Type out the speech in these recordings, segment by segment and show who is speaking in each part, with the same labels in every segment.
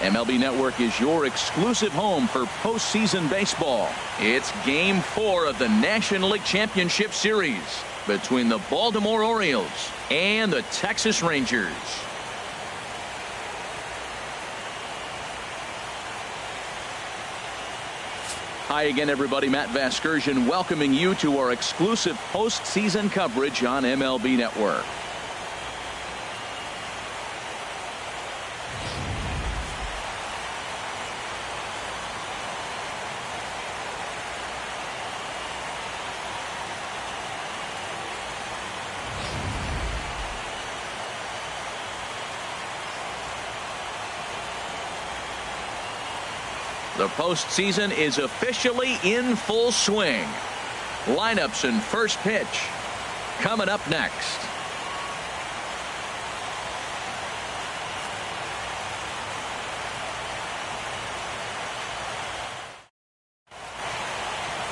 Speaker 1: MLB Network is your exclusive home for postseason baseball. It's Game 4 of the National League Championship Series between the Baltimore Orioles and the Texas Rangers. Hi again, everybody. Matt Vasgersian welcoming you to our exclusive postseason coverage on MLB Network. The postseason is officially in full swing. Lineups and first pitch coming up next.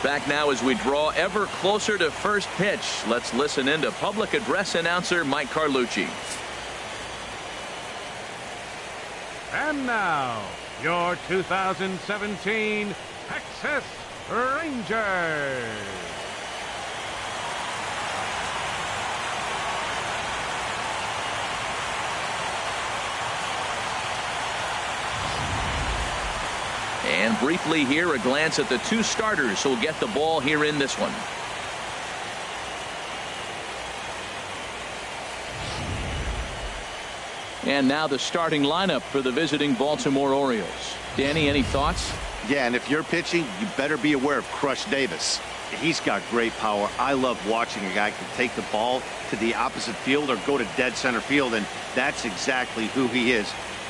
Speaker 1: Back now as we draw ever closer to first pitch. Let's listen in to public address announcer Mike Carlucci.
Speaker 2: And now, your 2017 Texas Rangers.
Speaker 1: And briefly here, a glance at the two starters who'll get the ball here in this one. And now the starting lineup for the visiting Baltimore Orioles. Danny, any thoughts?
Speaker 3: Yeah, and if you're pitching, you better be aware of Crush Davis. He's got great power. I love watching a guy can take the ball to the opposite field or go to dead center field, and that's exactly who he is.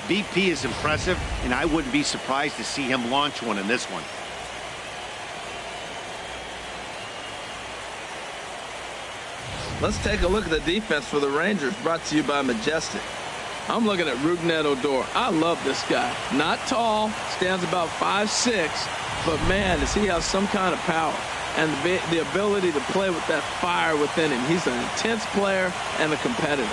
Speaker 3: BP is impressive, and I wouldn't be surprised to see him launch one in this one.
Speaker 4: Let's take a look at the defense for the Rangers, brought to you by Majestic. I'm looking at Rougned Odor. I love this guy. Not tall, stands about 5'6", but man, does he have some kind of power and the ability to play with that fire within him. He's an intense player and a competitor.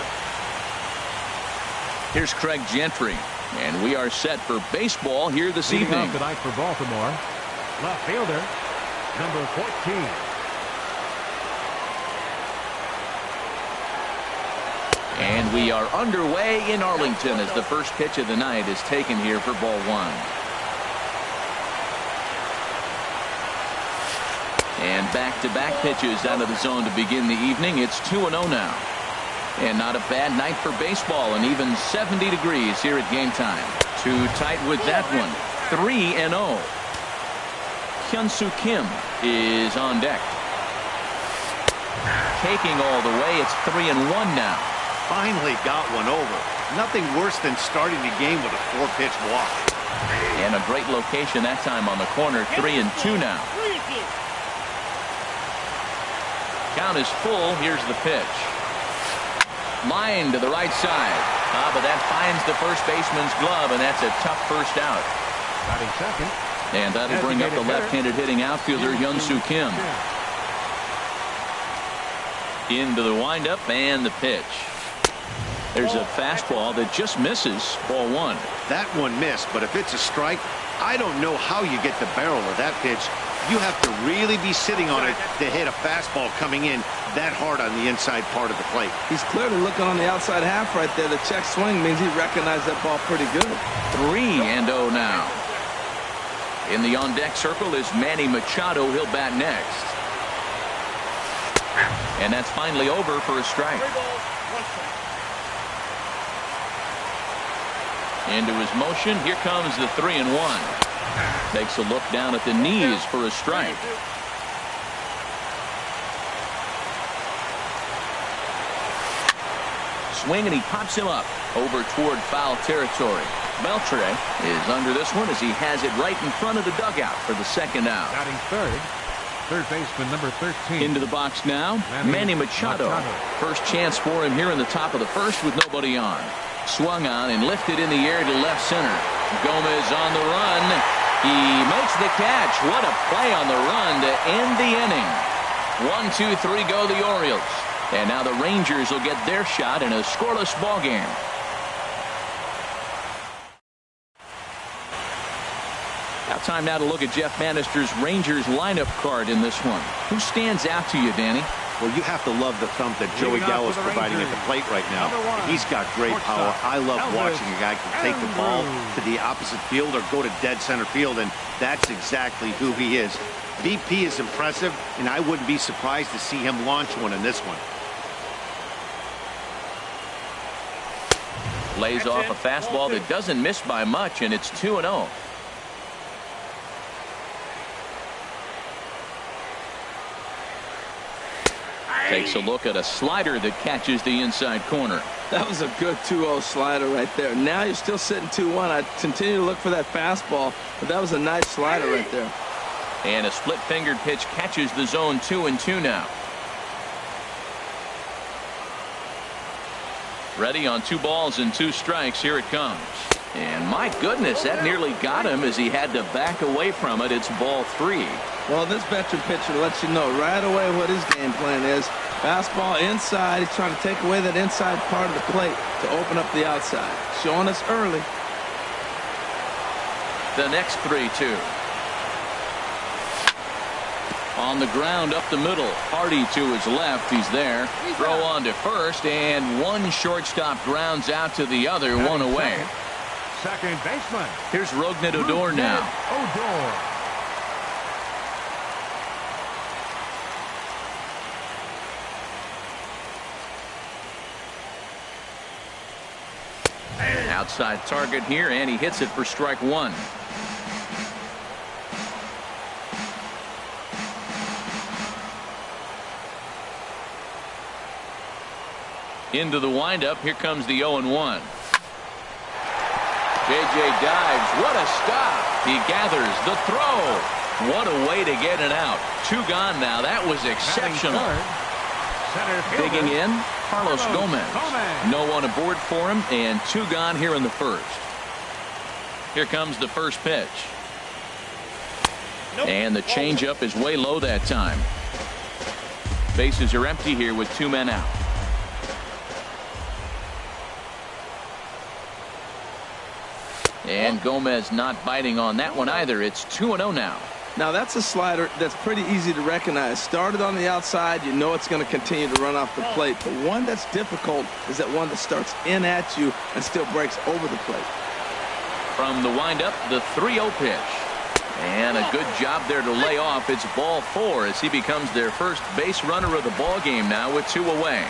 Speaker 1: Here's Craig Gentry, and we are set for baseball here this evening.
Speaker 2: Tonight for Baltimore, left fielder, number 14.
Speaker 1: And we are underway in Arlington as the first pitch of the night is taken here for ball one. And back-to-back pitches out of the zone to begin the evening. It's 2-0 now. And not a bad night for baseball, and even 70 degrees here at game time. Too tight with that one. 3-0. Hyun-Soo Kim is on deck. Taking all the way. It's 3-1 now.
Speaker 3: Finally got one over. Nothing worse than starting the game with a 4-pitch walk.
Speaker 1: And a great location that time on the corner. 3-2 now. Count is full. Here's the pitch. Line to the right side. But that finds the first baseman's glove, and that's a tough first out.
Speaker 2: Batting second.
Speaker 1: And that'll bring up the left-handed hitting outfielder Hyun-Soo Kim. Into the windup and the pitch. There's a fastball that just misses ball one.
Speaker 3: That one missed, but if it's a strike, I don't know how you get the barrel of that pitch. You have to really be sitting on it to hit a fastball coming in that hard on the inside part of the plate.
Speaker 4: He's clearly looking on the outside half right there. The check swing means he recognized that ball pretty good.
Speaker 1: 3-0 now. In the on-deck circle is Manny Machado. He'll bat next. And that's finally over for a strike. Into his motion. Here comes the 3-1. Takes a look down at the knees for a strike. Swing, and he pops him up over toward foul territory. Beltre is under this one as he has it right in front of the dugout for the second out.
Speaker 2: Batting third baseman number 13.
Speaker 1: Into the box now, Manny Machado. First chance for him here in the top of the first with nobody on. Swung on and lifted in the air to left center. Gomez on the run. He makes the catch. What a play on the run to end the inning. 1-2-3 go the Orioles. And now the Rangers will get their shot in a scoreless ball game. Now time now to look at Jeff Bannister's Rangers lineup card in this one. Who stands out to you, Danny?
Speaker 3: Well, you have to love the thump that Joey Gallo is providing at the plate right now. He's got great power. I love watching a guy can take the ball to the opposite field or go to dead center field, and that's exactly who he is. BP is impressive, and I wouldn't be surprised to see him launch one in this one.
Speaker 1: Lays off a fastball that doesn't miss by much, and it's 2-0. Takes a look at a slider that catches the inside corner.
Speaker 4: That was a good 2-0 slider right there. Now you're still sitting 2-1. I continue to look for that fastball, but that was a nice slider right there.
Speaker 1: And a split-fingered pitch catches the zone. 2-2 now. Ready on 2 balls and 2 strikes. Here it comes. And my goodness, that nearly got him as he had to back away from it. It's ball 3.
Speaker 4: Well, this veteran pitcher lets you know right away what his game plan is. Fastball inside. He's trying to take away that inside part of the plate to open up the outside. Showing us early.
Speaker 1: The next 3-2. On the ground up the middle. Hardy to his left. He's there. Throw on to first, and one shortstop grounds out to the other. One away.
Speaker 2: Second baseman.
Speaker 1: Here's Rougned Odor now.
Speaker 2: Odor.
Speaker 1: Outside target here, and he hits it for strike 1. Into the windup. Here comes the 0-1. JJ dives. What a stop. He gathers the throw. What a way to get it out. 2 gone now. That was exceptional. Digging in, Carlos Gomez. No one aboard for him, and 2 gone here in the first. Here comes the first pitch. And the changeup is way low that time. Bases are empty here with 2 men out. And Gomez not biting on that one either. It's 2-0 now.
Speaker 4: Now that's a slider that's pretty easy to recognize. Started on the outside, you know it's going to continue to run off the plate. The one that's difficult is that one that starts in at you and still breaks over the plate.
Speaker 1: From the windup, the 3-0 pitch. And a good job there to lay off. It's ball 4 as he becomes their first base runner of the ball game now with 2 away.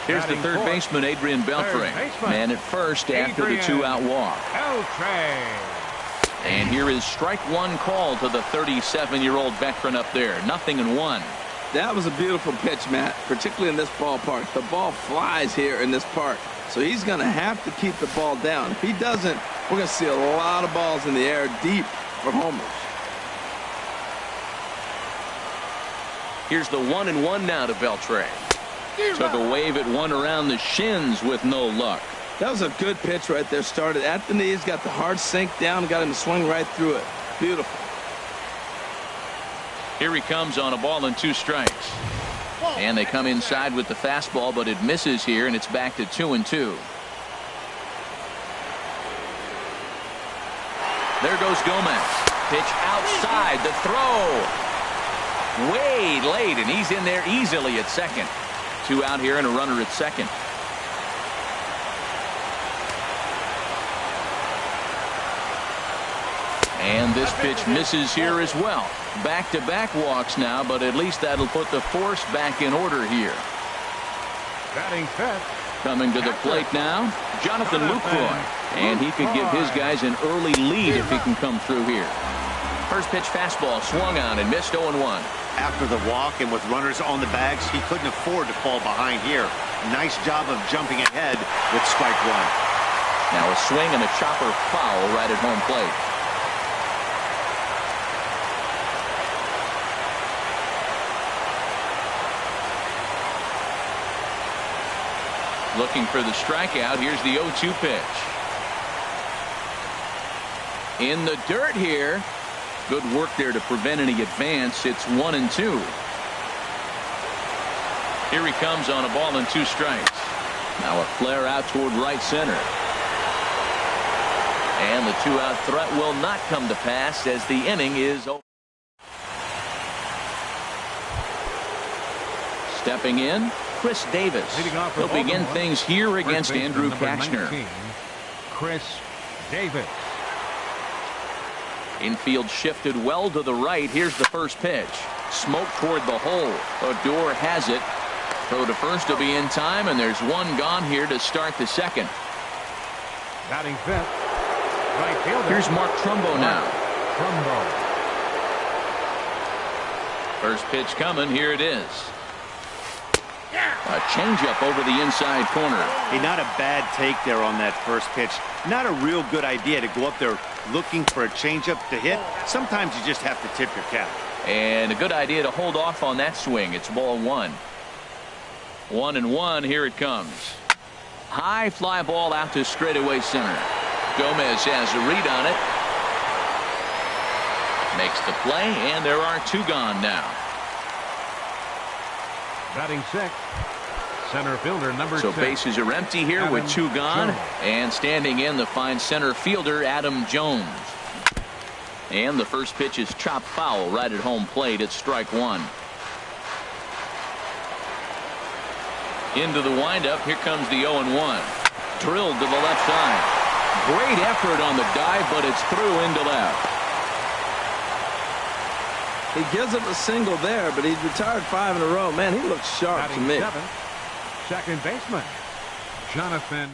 Speaker 1: Here's the third baseman, Adrian Beltre. Man at first after the 2-out walk. And here is strike 1 call to the 37-year-old veteran up there. 0-1.
Speaker 4: That was a beautiful pitch, Matt, particularly in this ballpark. The ball flies here in this park, so he's going to have to keep the ball down. If he doesn't, we're going to see a lot of balls in the air deep for homers. Here's the 1-1 now to Beltre. Took a wave at one around the shins with no luck. That was a good pitch right there. Started at the knees, got the hard sink down, got him to swing right through it. Beautiful. Here he comes on a ball and 2 strikes. And they come inside with the fastball, but it misses here, and it's back to 2-2. There goes Gomez. Pitch outside. The throw. Way late, and he's in there easily at second. 2 out here and a runner at second. And this pitch misses here as well. Back-to-back walks now, but at least that'll put the force back in order here.
Speaker 2: Batting fifth.
Speaker 1: Coming to the plate now, Jonathan Lucroy. And he could give his guys an early lead if he can come through here. First pitch fastball swung on and missed 0-1.
Speaker 3: After the walk and with runners on the bags, he couldn't afford to fall behind here. Nice job of jumping ahead with strike 1.
Speaker 1: Now a swing and a chopper foul right at home plate. Looking for the strikeout. Here's the 0-2 pitch. In the dirt here. Good work there to prevent any advance. It's 1-2. Here he comes on a ball and 2 strikes. Now a flare out toward right center. And the two-out threat will not come to pass as the inning is over. Stepping in, Chris Davis. He'll begin things here against Andrew Kachner.
Speaker 2: Chris Davis.
Speaker 1: Infield shifted well to the right. Here's the first pitch. Smoke toward the hole. Odor has it. Throw to first will be in time, and there's one gone here to start the second.
Speaker 2: Batting fifth. Right fielder.
Speaker 1: Here's Mark Trumbo now.
Speaker 2: Trumbo.
Speaker 1: First pitch coming. Here it is. A changeup over the inside corner.
Speaker 3: Hey, not a bad take there on that first pitch. Not a real good idea to go up there looking for a changeup to hit. Sometimes you just have to tip your cap.
Speaker 1: And a good idea to hold off on that swing. It's ball one. 1-1. Here it comes. High fly ball out to straightaway center. Gomez has a read on it. Makes the play, and there are two gone now.
Speaker 2: Batting sixth. Center fielder number 10.
Speaker 1: So bases are empty here with two gone.
Speaker 2: Jones.
Speaker 1: And standing in the fine center fielder Adam Jones. And the first pitch is chopped foul right at home plate. It's strike one. Into the windup. Here comes the 0-1. Drilled to the left side. Great effort on the dive, but it's through into left.
Speaker 4: He gives up a single there, but he's retired 5 in a row. Man, he looks sharp
Speaker 2: Batting
Speaker 4: to me.
Speaker 2: seventh. Second baseman Jonathan.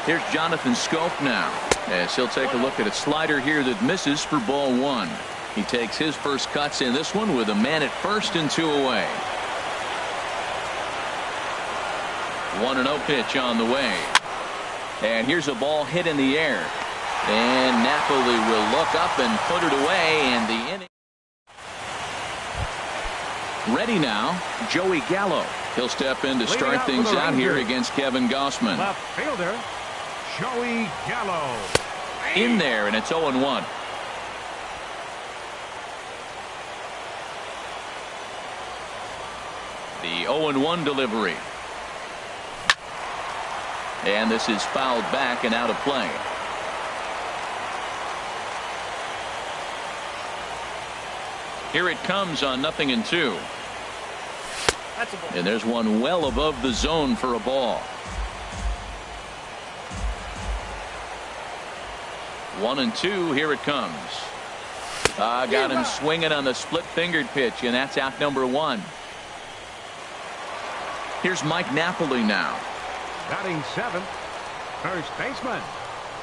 Speaker 1: Here's Jonathan Scope now, as he'll take a look at a slider here that misses for ball one. He takes his first cuts in this one with a man at first and two away. 1-0 pitch on the way. And here's a ball hit in the air. And Napoli will look up and put it away, and the inning. Ready now, Joey Gallo. He'll step in to start things out here against Kevin Gossman.
Speaker 2: Left fielder Joey Gallo.
Speaker 1: In there, and it's 0-1. The 0-1 delivery. And this is fouled back and out of play. Here it comes on 0-2. And there's one well above the zone for a ball. 1-2. Here it comes. Got him swinging on the split-fingered pitch, and that's out number one. Here's Mike Napoli now.
Speaker 2: Batting seventh. First baseman.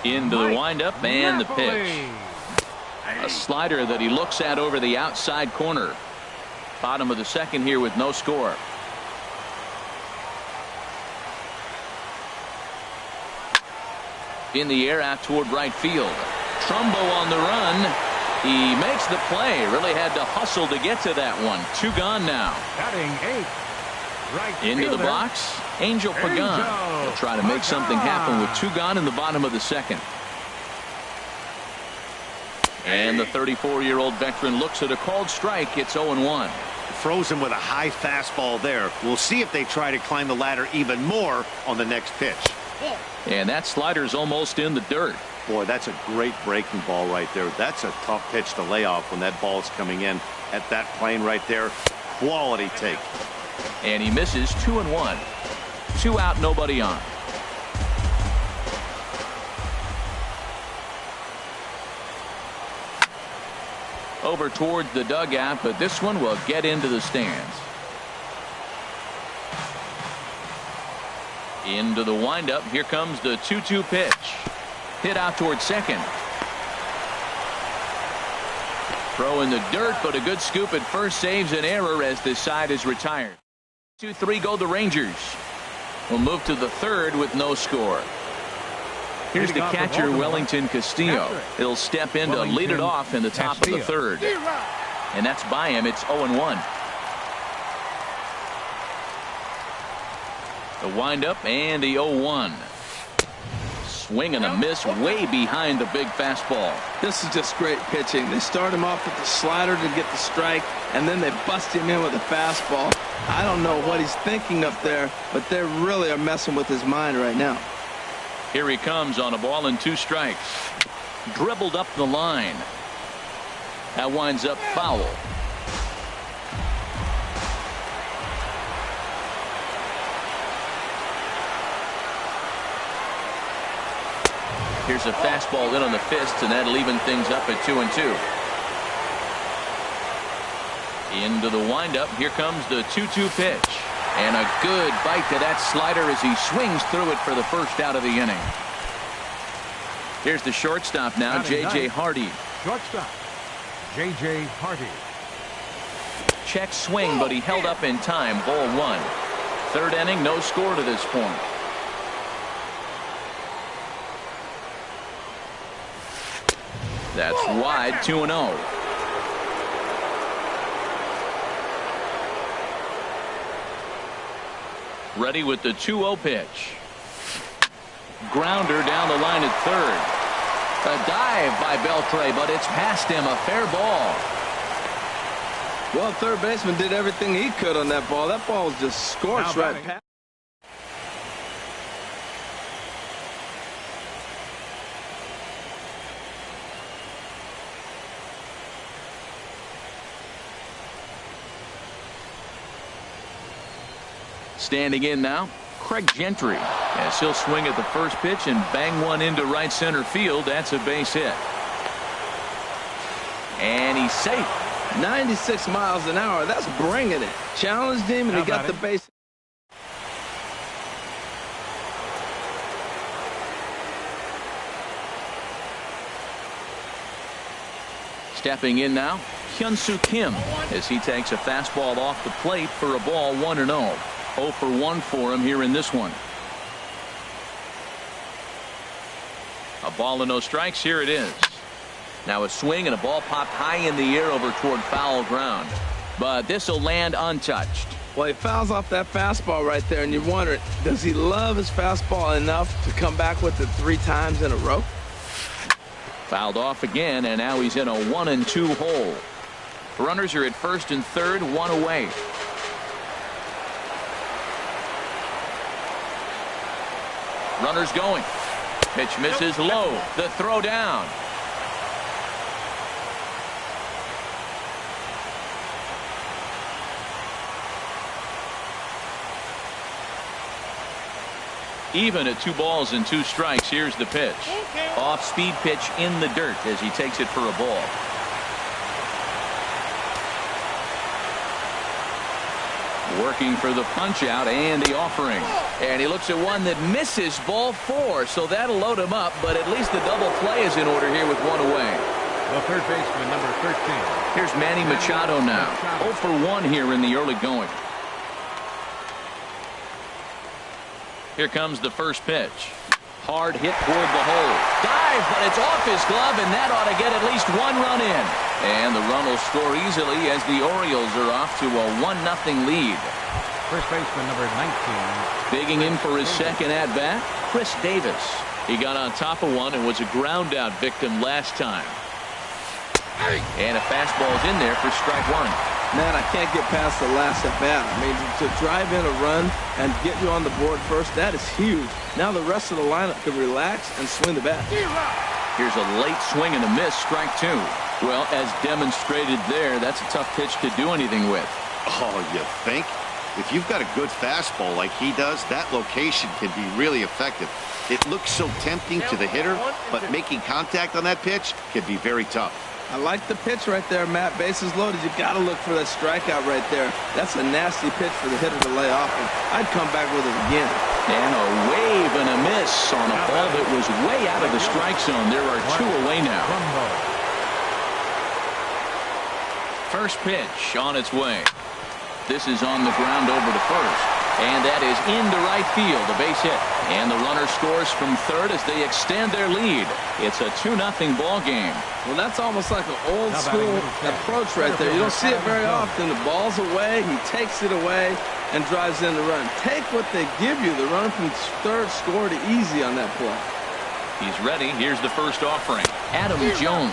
Speaker 1: Into the windup and the pitch. A slider that he looks at over the outside corner. Bottom of the second here with no score. In the air out toward right field. Trumbo on the run. He makes the play. Really had to hustle to get to that one. Two gone now.
Speaker 2: Batting eighth. Right
Speaker 1: into
Speaker 2: fielder,
Speaker 1: the box. Angel Pagan. He'll try to make something happen with two gone in the bottom of the second. And the 34-year-old veteran looks at a called strike. It's 0-1.
Speaker 3: Frozen with a high fastball there. We'll see if they try to climb the ladder even more on the next pitch.
Speaker 1: And that slider's almost in the dirt.
Speaker 3: Boy, that's a great breaking ball right there. That's a tough pitch to lay off when that ball's coming in at that plane right there. Quality take.
Speaker 1: And he misses 2-1. 2 out, nobody on. Over towards the dugout, but this one will get into the stands. Into the windup. Here comes the 2-2 pitch. Hit out towards second. Throw in the dirt, but a good scoop at first saves an error as this side is retired. 2-3 go the Rangers. We'll move to the third with no score. Here's the catcher, Wellington Castillo. He'll step in to lead it off in the top of the third. And that's by him. It's 0-1. The windup and the 0-1. swing and a miss way behind the big fastball.
Speaker 4: This is just great pitching. They start him off with the slider to get the strike, and then they bust him in with a fastball. I don't know what he's thinking up there, but they really are messing with his mind right now.
Speaker 1: Here he comes on a ball and 2 strikes. Dribbled up the line. That winds up foul. Here's a fastball in on the fist, and that'll even things up at 2-2. Into the windup. Here comes the 2-2 pitch. And a good bite to that slider as he swings through it for the first out of the inning. Here's the shortstop now, J.J. Hardy.
Speaker 2: Shortstop, J.J. Hardy.
Speaker 1: Check swing, but he held up in time. Ball 1. 3rd inning, no score to this point. That's wide, 2-0. Ready with the 2-0 pitch. Grounder down the line at 3rd. A dive by Beltre, but it's past him. A fair ball.
Speaker 4: Well, third baseman did everything he could on that ball. That ball was just scorched right past.
Speaker 1: Standing in now, Craig Gentry, as he'll swing at the first pitch and bang one into right center field. That's a base hit. And he's safe.
Speaker 4: 96 miles an hour. That's bringing it. Challenged him, and he got the base.
Speaker 1: Stepping in now, Hyun-Soo Kim, as he takes a fastball off the plate for a ball, 1-0. 0 for 1 for him here in this one. A ball and no strikes. Here it is. Now a swing and a ball popped high in the air over toward foul ground. But this will land untouched.
Speaker 4: Well, he fouls off that fastball right there, and you wonder, does he love his fastball enough to come back with it 3 times in a row?
Speaker 1: Fouled off again, and now he's in a 1-2 hole. Runners are at 1st and 3rd, 1 away. Runners going. Pitch misses low. The throw down. Even at 2 balls and 2 strikes. Here's the pitch. Off-speed pitch in the dirt as he takes it for a ball. Working for the punch out and the offering. And he looks at one that misses, ball 4. So that'll load him up, but at least the double play is in order here with 1 away.
Speaker 2: The third baseman, number 13.
Speaker 1: Here's Manny Machado now. 0 for 1 here in the early going. Here comes the first pitch. Hard hit toward the hole. Dive, but it's off his glove, and that ought to get at least 1 run in. And the run will score easily as the Orioles are off to a 1-0 lead.
Speaker 2: First baseman, number 19.
Speaker 1: Digging in for his second at-bat, Chris Davis. He got on top of one and was a ground-out victim last time. And a fastball's in there for strike 1.
Speaker 4: Man, I can't get past the last at-bat. I mean, to drive in a run and get you on the board first, that is huge. Now the rest of the lineup can relax and swing the bat.
Speaker 1: Here's a late swing and a miss, strike 2. Well, as demonstrated there, that's a tough pitch to do anything with.
Speaker 3: Oh, you think? If you've got a good fastball like he does, that location can be really effective. It looks so tempting to the hitter, but making contact on that pitch can be very tough.
Speaker 4: I like the pitch right there, Matt. Bases loaded. You got to look for that strikeout right there. That's a nasty pitch for the hitter to lay off. And I'd come back with it again.
Speaker 1: And a wave and a miss on a ball that was way out of the strike zone. There are 2 away now. First pitch on its way. This is on the ground over to first. And that is into right field, a base hit. And the runner scores from 3rd as they extend their lead. It's a 2-0 ball game.
Speaker 4: Well, that's almost like an old school approach right there. You don't see it very often. The ball's away, he takes it away and drives in the run. Take what they give you. The run from 3rd scored easy on that play.
Speaker 1: He's ready. Here's the first offering. Adam Jones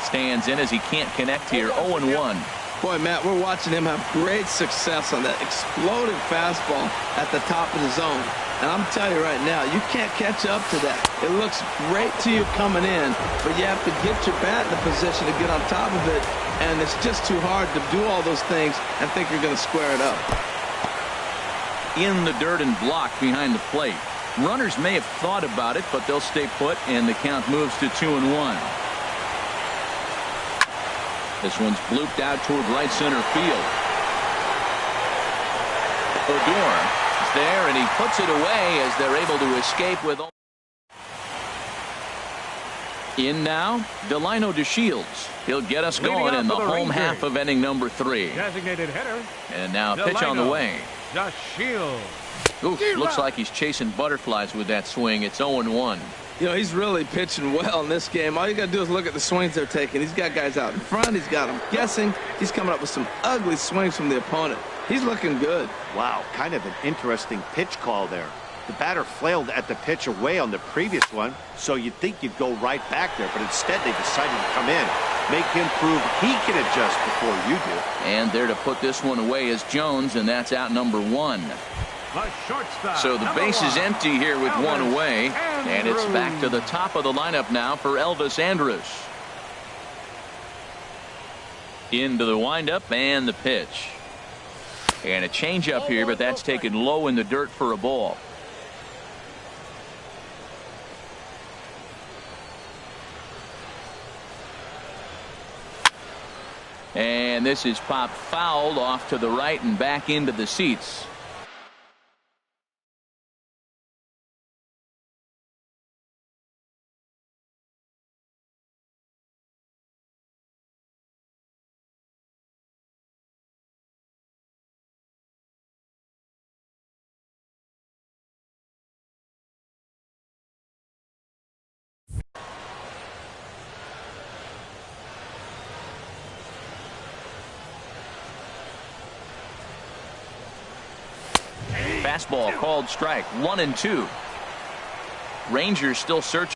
Speaker 1: stands in as he can't connect here. 0-1.
Speaker 4: Boy, Matt, we're watching him have great success on that exploding fastball at the top of the zone. And I'm telling you right now, you can't catch up to that. It looks great to you coming in, but you have to get your bat in the position to get on top of it. And it's just too hard to do all those things and think you're going to square it up.
Speaker 1: In the dirt and blocked behind the plate. Runners may have thought about it, but they'll stay put, and the count moves to 2-1. This one's blooped out toward right center field. Odor is there, and he puts it away as they're able to escape with. In now, Delino DeShields. He'll get us going in the home half of inning number 3.
Speaker 2: Designated hitter.
Speaker 1: And now pitch on the way.
Speaker 2: DeShields.
Speaker 1: Oof, looks like he's chasing butterflies with that swing. It's 0-1.
Speaker 4: You know, he's really pitching well in this game. All you got to do is look at the swings they're taking. He's got guys out in front. He's got them guessing. He's coming up with some ugly swings from the opponent. He's looking good.
Speaker 3: Wow, kind of an interesting pitch call there. The batter flailed at the pitch away on the previous one, so you'd think you'd go right back there, but instead they decided to come in, make him prove he can adjust before you do.
Speaker 1: And there to put this one away is Jones, and that's out number 1. So the base is empty here with one away, and it's back to the top of the lineup now for Elvis Andrus. Into the windup and the pitch. And a changeup here, but that's taken low in the dirt for a ball. And this is popped fouled off to the right and back into the seats. Fastball called strike. 1-2. Rangers still searching.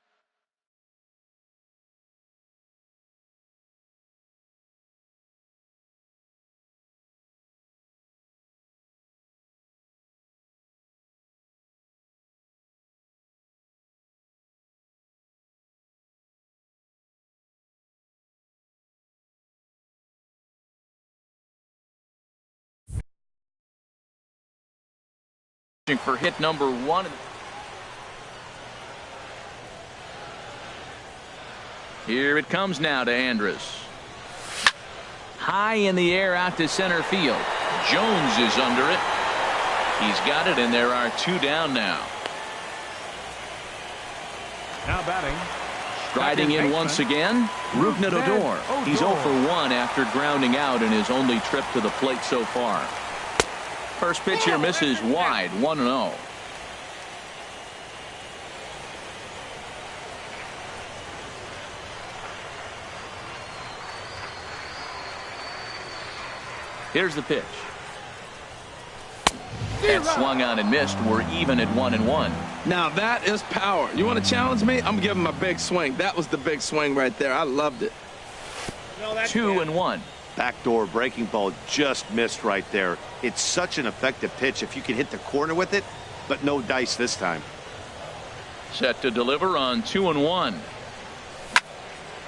Speaker 1: For hit number 1. Here it comes now to Andrus. High in the air out to center field. Jones is under it. He's got it, and there are 2 down now.
Speaker 2: Now batting.
Speaker 1: Striding in once again, Rougned Odor. He's 0 for 1 after grounding out in his only trip to the plate so far. First pitch here misses wide. 1-0. Here's the pitch. That swung on and missed. We're even at 1-1.
Speaker 4: Now that is power. You want to challenge me? I'm giving him a big swing. That was the big swing right there. I loved it.
Speaker 1: 2-1.
Speaker 3: Backdoor breaking ball just missed right there. It's such an effective pitch if you can hit the corner with it, but no dice this time.
Speaker 1: Set to deliver on 2-1.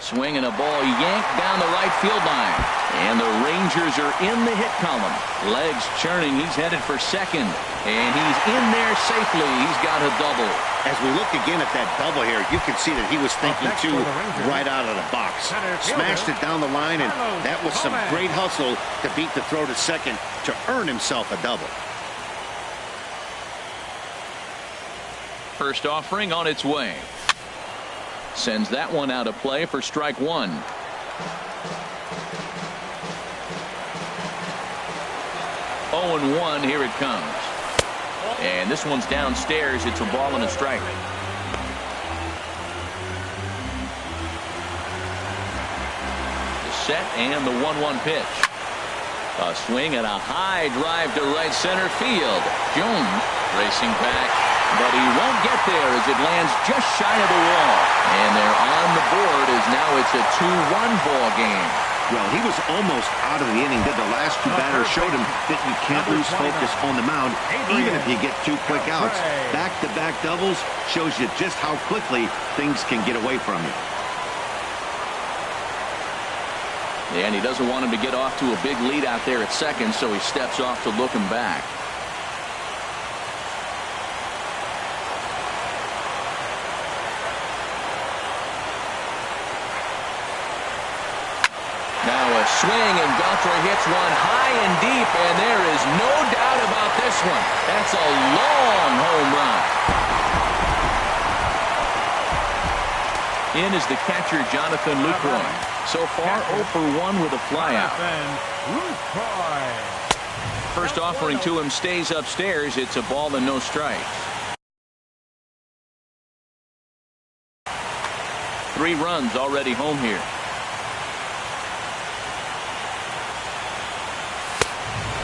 Speaker 1: Swinging a ball yanked down the right field line. And the Rangers are in the hit column. Legs churning. He's headed for second. And he's in there safely. He's got a double.
Speaker 3: As we look again at that double here, you can see that he was thinking too right out of the box. Smashed it down the line, and that was some great hustle to beat the throw to second to earn himself a double.
Speaker 1: First offering on its way. Sends that one out of play for strike 1. Oh and 1. Here it comes. And this one's downstairs. It's a ball and a strike. The set and the 1-1 pitch. A swing and a high drive to right center field. Jones racing back. but he won't get there as it lands just shy of the wall. And they're on the board as now it's a 2-1 ball game.
Speaker 3: Well, he was almost out of the inning. The last two batters showed him that you can't lose focus on the mound, even if you get two quick outs. Back-to-back doubles shows you just how quickly things can get away from you.
Speaker 1: And he doesn't want him to get off to a big lead out there at second, so he steps off to look him back. Now a swing, and Beltre hits one high and deep, and there is no doubt about this one. That's a long home run. In is the catcher, Jonathan Lucroy. So far, 0 for 1 with a flyout. First offering to him stays upstairs. It's a ball and no strikes. 3 runs already home here.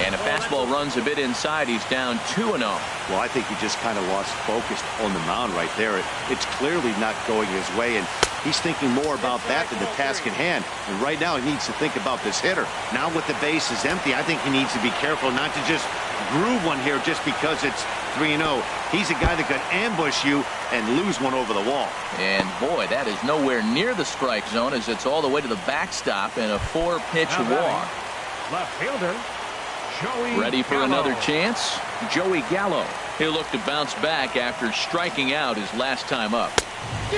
Speaker 1: And a fastball runs a bit inside. He's down 2-0.
Speaker 3: Well, I think he just kind of lost focus on the mound right there. It's clearly not going his way, and he's thinking more about that than the task at hand. And right now he needs to think about this hitter. Now with the base is empty, I think he needs to be careful not to just groove one here just because it's 3-0. He's a guy that could ambush you and lose one over the wall.
Speaker 1: And boy, that is nowhere near the strike zone as it's all the way to the backstop and a 4-pitch walk.
Speaker 2: Left fielder.
Speaker 1: Ready for another chance? Joey Gallo. He'll look to bounce back after striking out his last time up.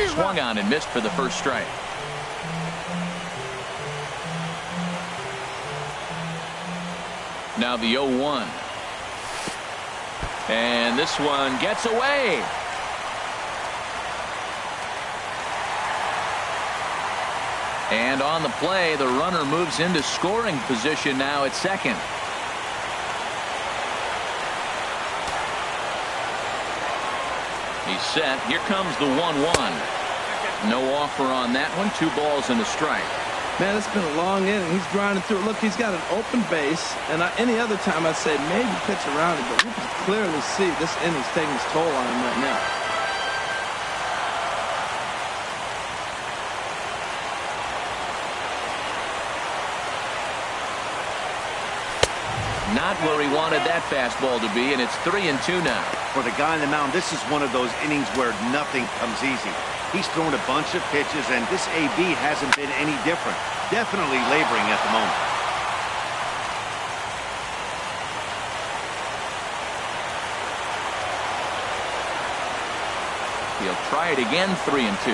Speaker 1: Swung on and missed for the first strike. Now the 0-1. And this one gets away. And on the play, the runner moves into scoring position now at second. He's set. Here comes the 1-1. No offer on that one. 2 balls and a strike.
Speaker 4: Man, it's been a long inning. He's grinding through it. Look, he's got an open base, and any other time I'd say maybe pitch around it, but you can clearly see this inning's taking its toll on him right now.
Speaker 1: Not where he wanted that fastball to be, and it's 3-2 now.
Speaker 3: For the guy on the mound, this is one of those innings where nothing comes easy. He's thrown a bunch of pitches, and this AB hasn't been any different. Definitely laboring at the moment.
Speaker 1: He'll try it again, 3-2.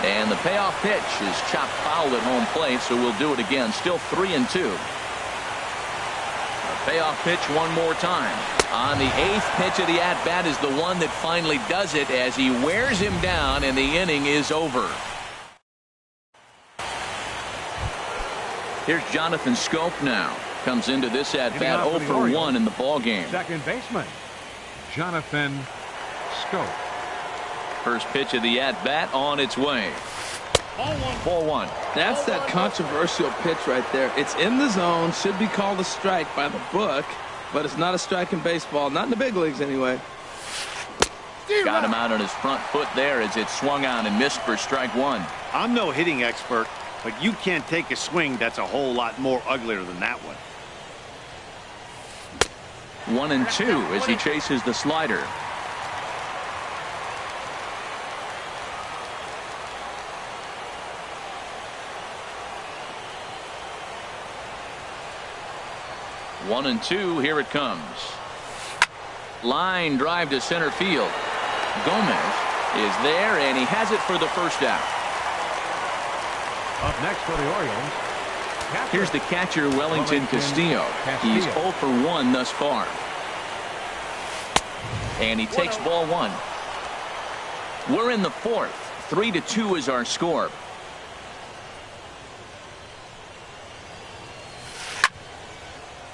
Speaker 1: And the payoff pitch is chopped foul at home plate, so we'll do it again. Still 3-2. Payoff pitch one more time. On the 8th pitch of the at-bat is the one that finally does it as he wears him down and the inning is over. Here's Jonathan Schoop now. Comes into this at-bat 0 for 1 in the ball game.
Speaker 2: Second baseman, Jonathan Schoop.
Speaker 1: First pitch of the at-bat on its way. Ball 1.
Speaker 4: That's that controversial pitch right there. It's in the zone, should be called a strike by the book, but it's not a strike in baseball, not in the big leagues anyway.
Speaker 1: Got him out on his front foot there as it swung on and missed for strike 1.
Speaker 3: I'm no hitting expert, but you can't take a swing that's a whole lot more uglier than that one.
Speaker 1: 1-2 as he chases the slider. One and two, here it comes. Line drive to center field. Gomez is there, and he has it for the first out.
Speaker 2: Up next for the Orioles.
Speaker 1: Here's the catcher, Wellington Castillo. He's 0 for 1 thus far. And he takes ball 1. We're in the 4th. 3-2 is our score.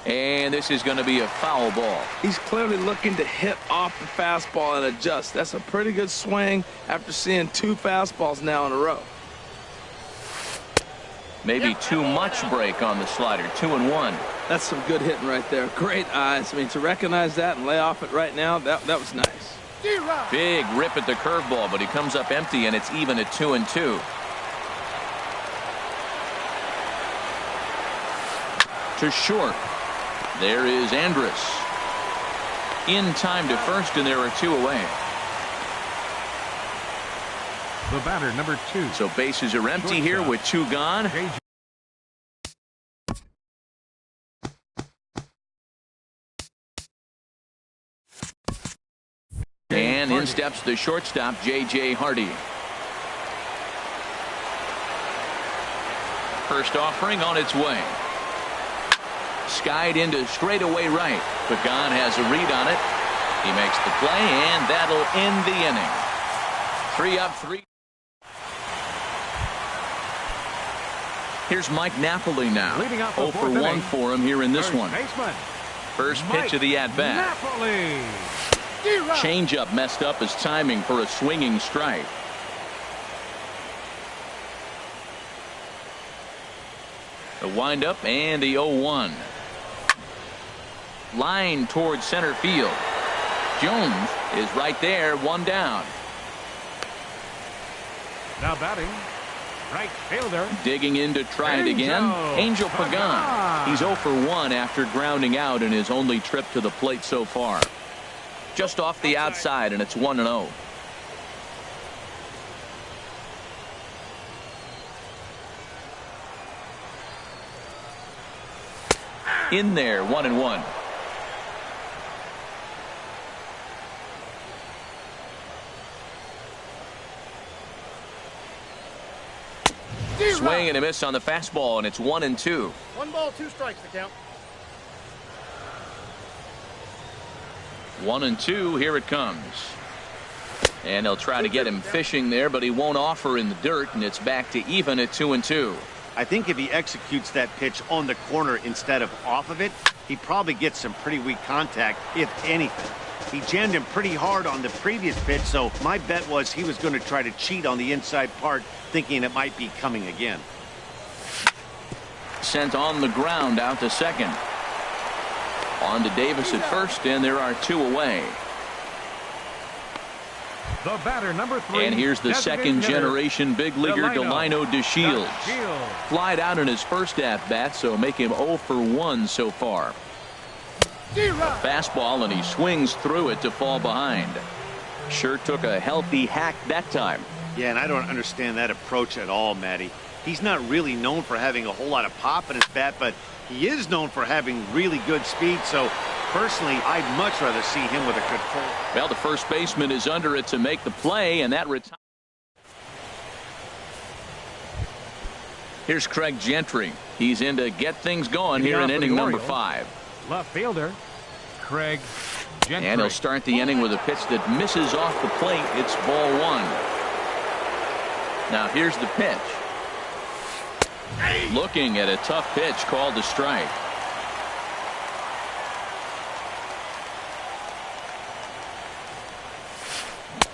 Speaker 1: And this is going to be a foul ball.
Speaker 4: He's clearly looking to hit off the fastball and adjust. That's a pretty good swing after seeing 2 fastballs now in a row.
Speaker 1: Maybe too much break on the slider. 2-1.
Speaker 4: That's some good hitting right there. Great eyes. I mean, to recognize that and lay off it right now, that was nice.
Speaker 1: Big rip at the curveball, but he comes up empty, and it's even at 2-2. To short. There is Andrus. In time to first, and there are 2 away.
Speaker 2: The batter, number 2.
Speaker 1: So bases are empty here with 2 gone. And in steps the shortstop, J.J. Hardy. First offering on its way. Skied into straightaway right. Pagan has a read on it. He makes the play, and that'll end the inning. 3 up, 3. Here's Mike Napoli now. 0 for 1 for him here in this one. First pitch of the at-bat. Changeup messed up his timing for a swinging strike. The windup and the 0-1. Line towards center field. Jones is right there, 1 down.
Speaker 2: Now batting, right fielder.
Speaker 1: Digging in to try it again. Angel Pagan. He's 0 for 1 after grounding out in his only trip to the plate so far. Just off the outside, and it's 1-0. In there, 1-1. Swing and a miss on the fastball, and it's 1-2.
Speaker 5: 1 ball, 2 strikes to count.
Speaker 1: 1-2. Here it comes. And they'll try to get him fishing there, but he won't offer in the dirt, and it's back to even at 2-2.
Speaker 3: I think if he executes that pitch on the corner instead of off of it, he probably gets some pretty weak contact, if anything. He jammed him pretty hard on the previous pitch, so my bet was he was going to try to cheat on the inside part, thinking it might be coming again.
Speaker 1: Sent on the ground out to second. On to Davis at first, and there are 2 away.
Speaker 2: The batter, number 3.
Speaker 1: And here's the second-generation big leaguer, Delino DeShields. Flied out in his first at-bat, so make him 0 for 1 so far. A fastball, and he swings through it to fall behind. Sure took a healthy hack that time.
Speaker 3: Yeah, and I don't understand that approach at all, Matty. He's not really known for having a whole lot of pop in his bat, but he is known for having really good speed, so personally, I'd much rather see him with a control.
Speaker 1: Well, the first baseman is under it to make the play, and that retires. Here's Craig Gentry. He's in to get things going here in inning number 5.
Speaker 2: Left fielder, Craig Gentry.
Speaker 1: And he'll start the inning with a pitch that misses off the plate. It's ball 1. Now here's the pitch. Looking at a tough pitch called a strike.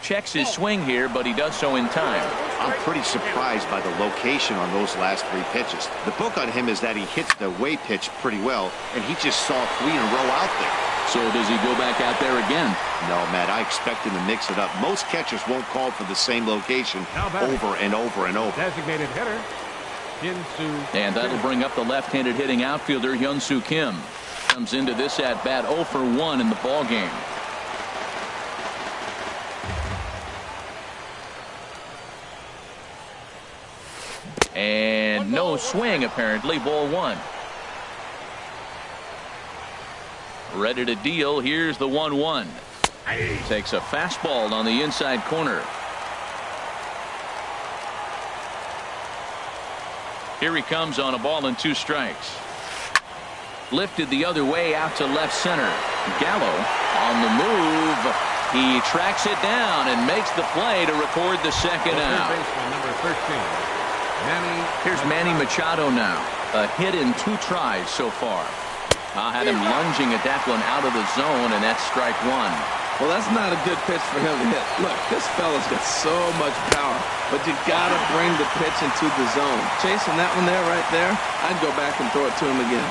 Speaker 1: Checks his swing here, but he does so in time.
Speaker 3: I'm pretty surprised by the location on those last 3 pitches. The book on him is that he hits the away pitch pretty well, and he just saw 3 in a row out there.
Speaker 1: So does he go back out there again?
Speaker 3: No, Matt, I expect him to mix it up. Most catchers won't call for the same location over and over and over.
Speaker 2: Designated hitter,
Speaker 1: and that'll bring up the left-handed hitting outfielder Hyun-Soo Kim. Comes into this at-bat 0 for 1 in the ball game. And no swing, apparently. Ball 1. Ready to deal. Here's the 1-1. Takes a fastball on the inside corner. Here he comes on a ball and 2 strikes. Lifted the other way out to left center. Gallo on the move. He tracks it down and makes the play to record the second out.
Speaker 2: Number 13.
Speaker 1: Here's Manny Machado now. A hit in 2 tries so far. Had him lunging at that one out of the zone, and that's strike 1.
Speaker 4: Well, that's not a good pitch for him to hit. Look, this fella's got so much power, but you got to bring the pitch into the zone. Chasing that one there, right there, I'd go back and throw it to him again.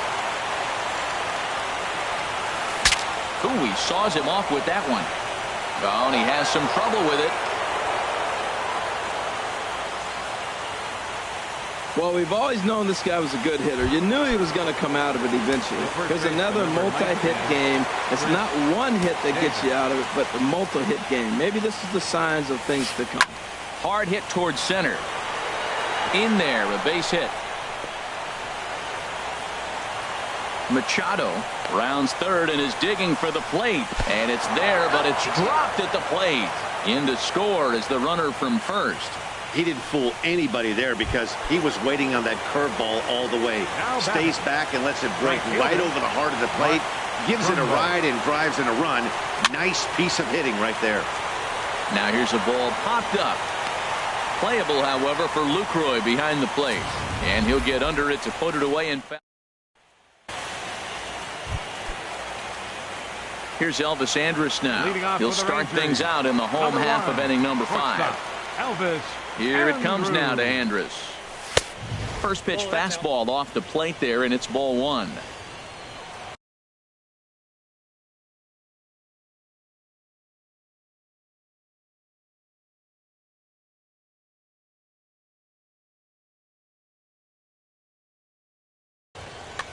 Speaker 1: Ooh, he saws him off with that one. Oh, and he has some trouble with it.
Speaker 4: Well, we've always known this guy was a good hitter. You knew he was going to come out of it eventually. There's another multi-hit game. It's not one hit that gets you out of it, but the multi-hit game. Maybe this is the signs of things to come.
Speaker 1: Hard hit towards center. In there, a base hit. Machado rounds third and is digging for the plate. And it's there, but it's dropped at the plate. In to score is the runner from first.
Speaker 3: He didn't fool anybody there because he was waiting on that curveball all the way. Stays back and lets it break right over the heart of the plate. Gives it a ride and drives in a run. Nice piece of hitting right there.
Speaker 1: Now here's a ball popped up. Playable, however, for Lucroy behind the plate. And he'll get under it to put it away and foul. Here's Elvis Andrus now. He'll start things out in the home half of inning number 5.
Speaker 2: Elvis.
Speaker 1: Here it comes now to Andrus. First pitch fastball off the plate there, and it's ball 1.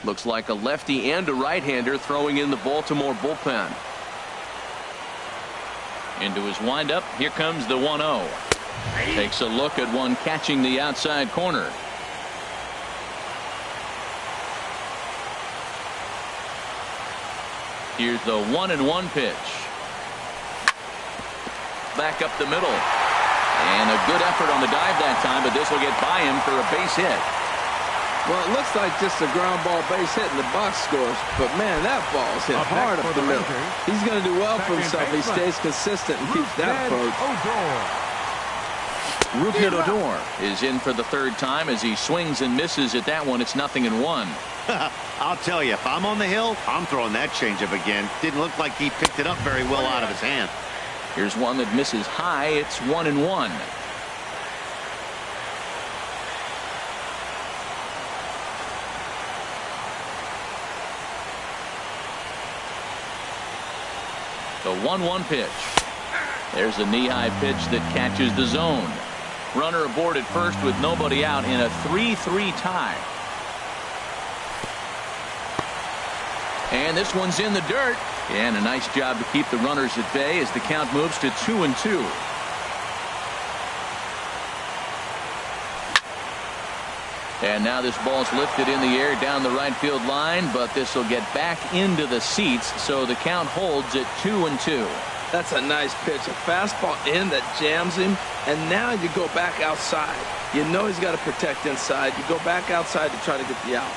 Speaker 1: Looks like a lefty and a right-hander throwing in the Baltimore bullpen. Into his windup, here comes the 1-0. Takes a look at one catching the outside corner. Here's the 1-1 pitch. Back up the middle. And a good effort on the dive that time, but this will get by him for a base hit.
Speaker 4: Well, it looks like just a ground ball base hit and the box scores. But, man, that ball's hit hard up the middle. He's going to do well for himself if he stays consistent and keeps that approach.
Speaker 1: Rougned Odor is in for the third time as he swings and misses at that one. It's 0-1.
Speaker 3: I'll tell you, if I'm on the hill, I'm throwing that changeup again. Didn't look like he picked it up very well out of his hand.
Speaker 1: Here's one that misses high. It's 1-1. The 1-1 pitch. There's a knee-high pitch that catches the zone. Runner aboard at first with nobody out in a 3-3 tie. And this one's in the dirt. And a nice job to keep the runners at bay as the count moves to 2-2. And now this ball's lifted in the air down the right field line, but this will get back into the seats, so the count holds at 2-2.
Speaker 4: That's a nice pitch. A fastball in that jams him, and now you go back outside. You know he's got to protect inside. You go back outside to try to get the out.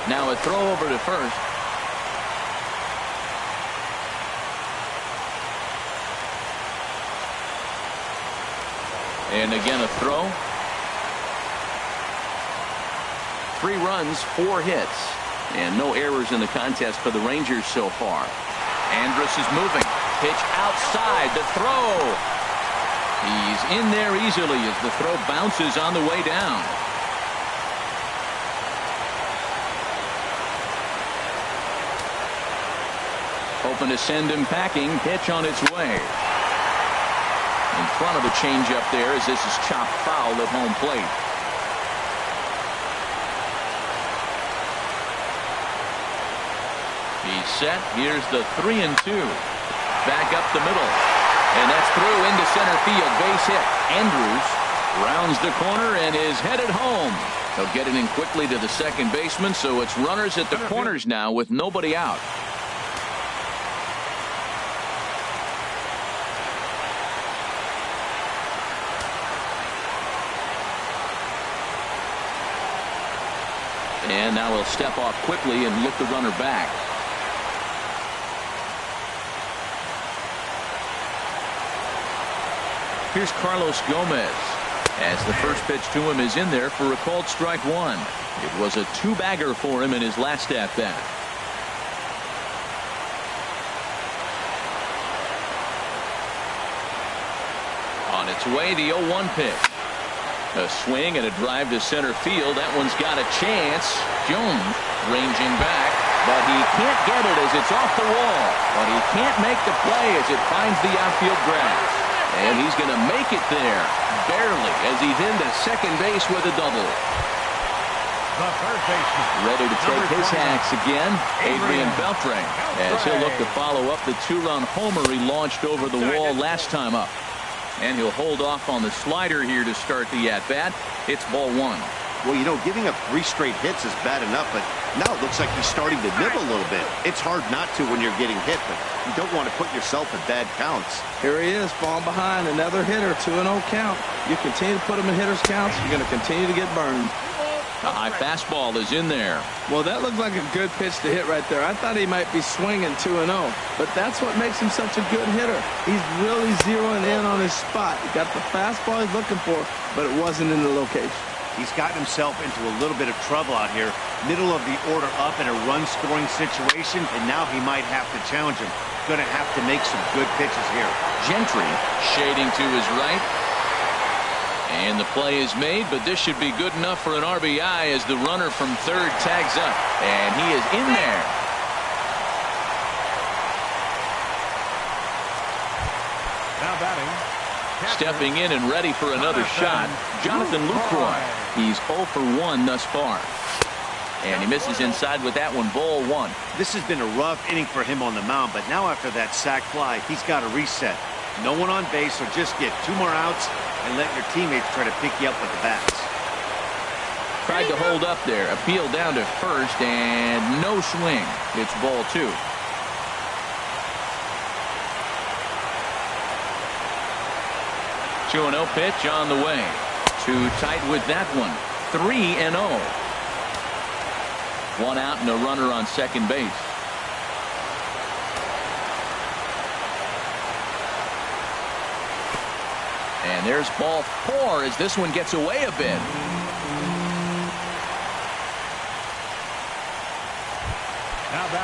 Speaker 1: Now a throw over to first. And again a throw. 3 runs, 4 hits. And no errors in the contest for the Rangers so far. Andrus is moving. Pitch outside. The throw. He's in there easily as the throw bounces on the way down. Hoping to send him packing. Pitch on its way. In front of the changeup there as this is chopped foul at home plate. He's set. Here's the 3-2. Back up the middle. And that's through into center field. Base hit. Andrus rounds the corner and is headed home. He'll get it in quickly to the second baseman, so it's runners at the corners now with nobody out. And now he'll step off quickly and look the runner back. Here's Carlos Gomez as the first pitch to him is in there for a called strike 1. It was a 2-bagger for him in his last at bat. On its way, the 0-1 pitch. A swing and a drive to center field. That one's got a chance. Jones ranging back, but he can't get it as it's off the wall. But he can't make the play as it finds the outfield grass. And he's going to make it there, barely, as he's into second base with a double.
Speaker 2: The third baseman.
Speaker 1: Ready to take his hacks again, Adrian Beltre, as he'll look to follow up the two-run homer he launched over the wall last time up. And he'll hold off on the slider here to start the at-bat. It's ball one.
Speaker 3: Well, you know, giving up 3 straight hits is bad enough, but now it looks like he's starting to nibble a little bit. It's hard not to when you're getting hit, but you don't want to put yourself in bad counts.
Speaker 4: Here he is, falling behind, another hitter, 2-0 count. You continue to put him in hitters' counts, you're going to continue to get burned.
Speaker 1: A high fastball is in there.
Speaker 4: Well, that looked like a good pitch to hit right there. I thought he might be swinging 2-0, but that's what makes him such a good hitter. He's really zeroing in on his spot. He got the fastball he's looking for, but it wasn't in the location.
Speaker 3: He's gotten himself into a little bit of trouble out here. Middle of the order up in a run-scoring situation, and now he might have to challenge him. Going to have to make some good pitches here.
Speaker 1: Gentry shading to his right. And the play is made, but this should be good enough for an RBI as the runner from third tags up. And he is in there.
Speaker 2: Now batting.
Speaker 1: Stepping in and ready for another shot, Jonathan Lucroy. He's 0 for 1 thus far. And he misses inside with that one, ball one.
Speaker 3: This has been a rough inning for him on the mound, but now after that sac fly, he's got to reset. No one on base, so just get 2 more outs and let your teammates try to pick you up with the bats.
Speaker 1: Tried to hold up there, appeal down to first, and no swing. It's ball two. Two 2-0 pitch on the way. Too tight with that one. 3-0. 1 out and a runner on second base. And there's ball 4 as this one gets away a bit.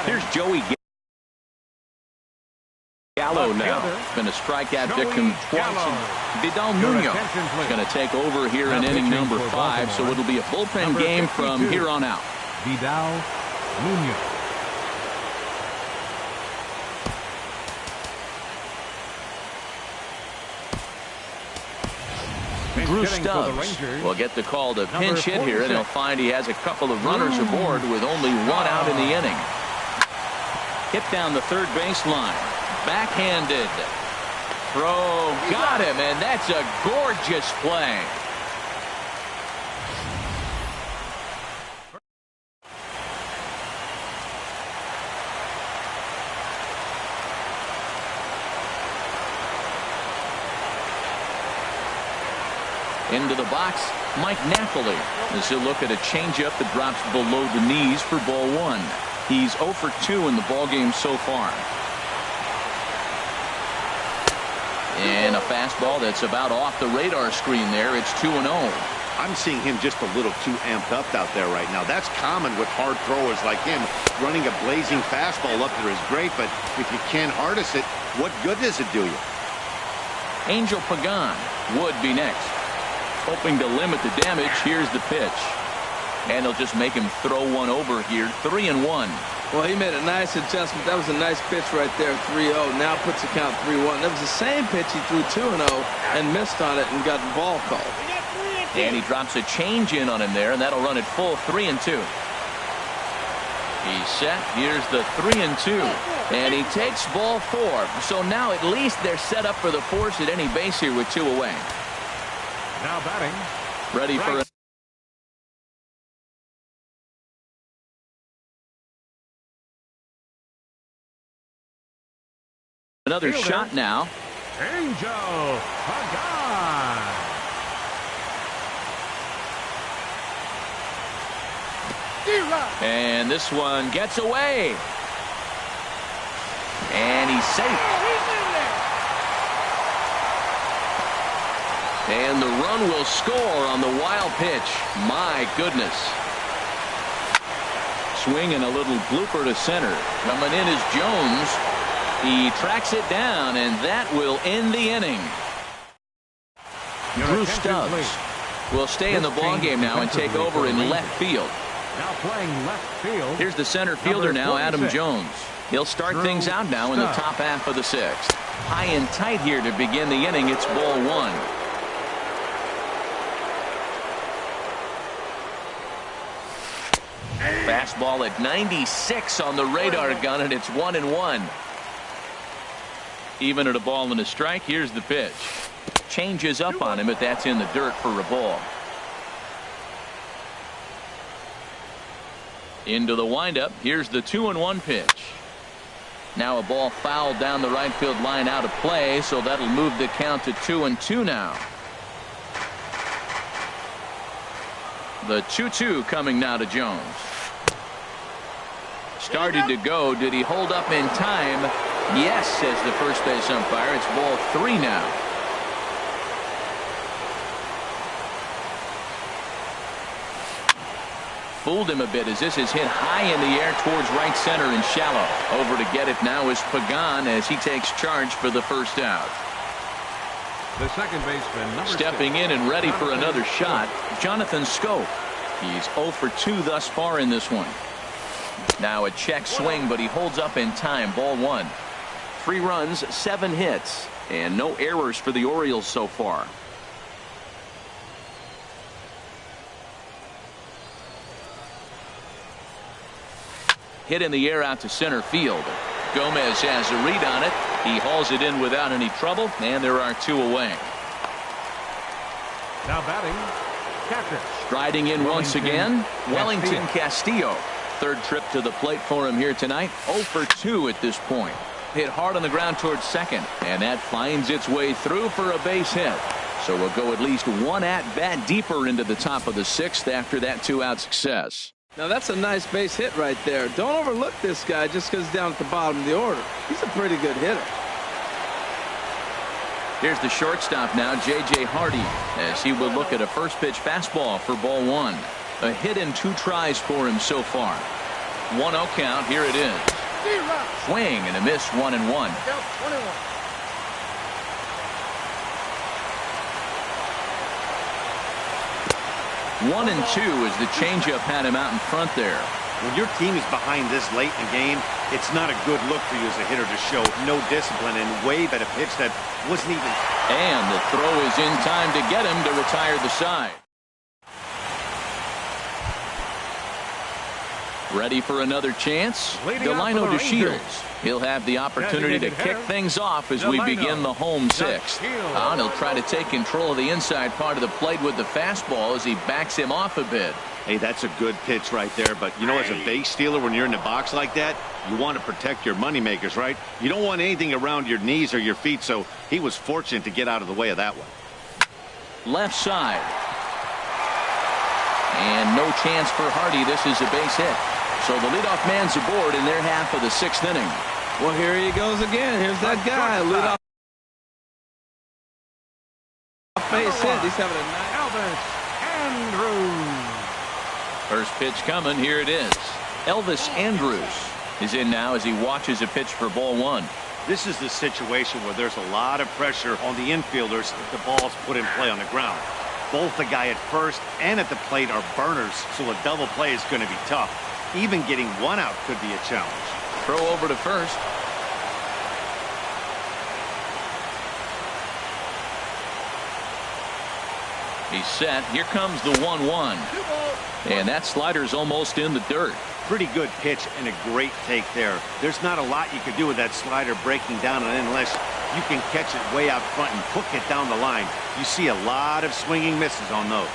Speaker 1: Here's Joey Gallo now. Been a strikeout victim twice. Vidal Munoz is going to take over here in inning number 5, so it'll be a bullpen game from here on out.
Speaker 2: Vidal Munoz.
Speaker 1: Drew Stubbs will get the call to pinch hit here, and he'll find he has a couple of runners aboard with only 1 out in the inning. Hit down the third baseline. Backhanded. Throw. Got him, and that's a gorgeous play. Into the box, Mike Napoli. As he'll look at a changeup that drops below the knees for ball 1. He's 0 for 2 in the ballgame so far. And a fastball that's about off the radar screen there. It's 2-0.
Speaker 3: I'm seeing him just a little too amped up out there right now. That's common with hard throwers like him. Running a blazing fastball up there is great, but if you can't harness it, what good does it do you?
Speaker 1: Angel Pagan would be next. Hoping to limit the damage. Here's the pitch. And they'll just make him throw one over here. 3-1.
Speaker 4: Well, he made a nice adjustment. That was a nice pitch right there. 3-0. Now puts the count 3-1. That was the same pitch he threw 2-0 and missed on it and got the ball called.
Speaker 1: And he drops a change in on him there, and that'll run it full 3-2. He's set. Here's the 3-2. And he takes ball 4. So now at least they're set up for the force at any base here with 2 away.
Speaker 2: Now batting.
Speaker 1: Ready for it. Another shot now.
Speaker 2: Angel Pagan.
Speaker 1: And this one gets away. And he's safe. And the run will score on the wild pitch. My goodness. Swing and a little blooper to center. Coming in is Jones. He tracks it down, and that will end the inning. Drew Stubbs will stay in the ballgame now and take over in left field.
Speaker 2: Now playing left field.
Speaker 1: Here's the center fielder now, Adam Jones. He'll start things out now in the top half of the sixth. High and tight here to begin the inning. It's ball one. Fastball at 96 on the radar gun, and it's 1-1. Even at a ball and a strike. Here's the pitch. Changes up on him, but that's in the dirt for a ball. Into the windup. Here's the 2-1 pitch. Now a ball fouled down the right field line, out of play, so that'll move the count to 2-2 now. The 2-2 coming now to Jones. Started to go. Did he hold up in time? Yes, says the first base umpire. It's ball 3 now. Fooled him a bit as this is hit high in the air towards right center and shallow. Over to get it now is Pagan as he takes charge for the first out.
Speaker 2: The second baseman,
Speaker 1: stepping in and ready for another shot, Jonathan Schoop. He's 0 for 2 thus far in this one. Now a check swing, but he holds up in time. Ball 1. 3 runs, 7 hits, and no errors for the Orioles so far. Hit in the air out to center field. Gomez has a read on it. He hauls it in without any trouble, and there are 2 away.
Speaker 2: Now batting, catcher.
Speaker 1: Striding in once again, Wellington Castillo. Third trip to the plate for him here tonight. 0 for 2 at this point. Hit hard on the ground towards second, and that finds its way through for a base hit. So we'll go at least 1 at-bat deeper into the top of the 6th after that 2-out success.
Speaker 4: Now that's a nice base hit right there. Don't overlook this guy just because he's down at the bottom of the order. He's a pretty good hitter.
Speaker 1: Here's the shortstop now, J.J. Hardy, as he will look at a first pitch fastball for ball 1. A hit in 2 tries for him so far. 1-0 count. Here it is. Swing and a miss. 1-1. 1-2 as the changeup had him out in front there.
Speaker 3: When your team is behind this late in the game, it's not a good look for you as a hitter to show no discipline and wave at a pitch that wasn't even.
Speaker 1: And the throw is in time to get him to retire the side. Ready for another chance? Delino DeShields. He'll have the opportunity to kick things off as we begin the home 6th. And he'll try to take control of the inside part of the plate with the fastball as he backs him off a bit.
Speaker 3: Hey, that's a good pitch right there. But, you know, as a base stealer, when you're in the box like that, you want to protect your moneymakers, right? You don't want anything around your knees or your feet, so he was fortunate to get out of the way of that one.
Speaker 1: Left side. And no chance for Hardy. This is a base hit. So the leadoff man's aboard in their half of the 6th inning.
Speaker 4: Well, here he goes again. Here's that guy. Leadoff base hit. He's having a nice.
Speaker 2: Elvis Andrus.
Speaker 1: First pitch coming. Here it is. Elvis Andrus is in now as he watches a pitch for ball 1.
Speaker 3: This is the situation where there's a lot of pressure on the infielders if the ball's put in play on the ground. Both the guy at first and at the plate are burners, so a double play is going to be tough. Even getting 1 out could be a challenge.
Speaker 1: Throw over to first. He's set. Here comes the 1-1. And that slider's almost in the dirt.
Speaker 3: Pretty good pitch and a great take there. There's not a lot you could do with that slider breaking down and unless you can catch it way out front and hook it down the line. You see a lot of swinging misses on those.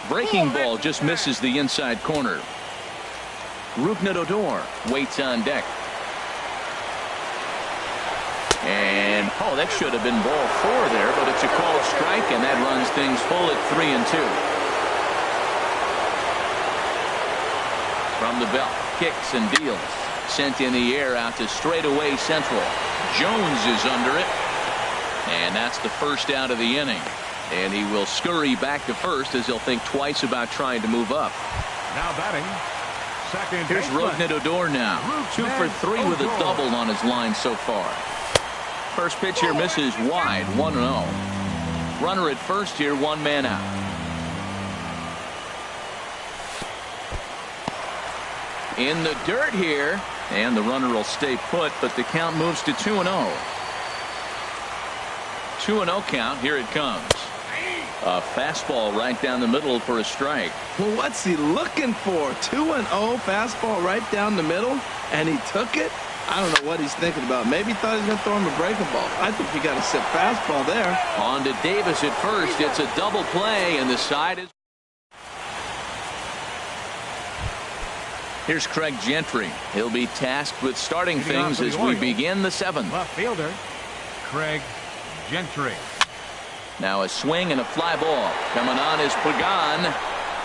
Speaker 1: Breaking ball just misses the inside corner. Rougned Odor waits on deck. And, oh, that should have been ball 4 there, but it's a called strike, and that runs things full at 3-2. From the belt, kicks and deals. Sent in the air out to straightaway central. Jones is under it. And that's the first out of the inning. And he will scurry back to first as he'll think twice about trying to move up.
Speaker 2: Now batting,
Speaker 1: Here's Odor now. 2 for 3 with a double on his line so far. First pitch here misses wide, 1-0. Runner at first here, 1 man out. In the dirt here, and the runner will stay put, but the count moves to 2-0. 2-0 count. Here it comes. A fastball right down the middle for a strike.
Speaker 4: Well, what's he looking for? 2-0 fastball right down the middle, and he took it. I don't know what he's thinking about. Maybe he thought he was going to throw him a breaking ball. I think he got a sit fastball there.
Speaker 1: On to Davis at first. It's a double play, and the side is. Here's Craig Gentry. He'll be tasked with starting things as we begin the 7th.
Speaker 2: Left fielder, Craig Gentry.
Speaker 1: Now a swing and a fly ball. Coming on is Pagan.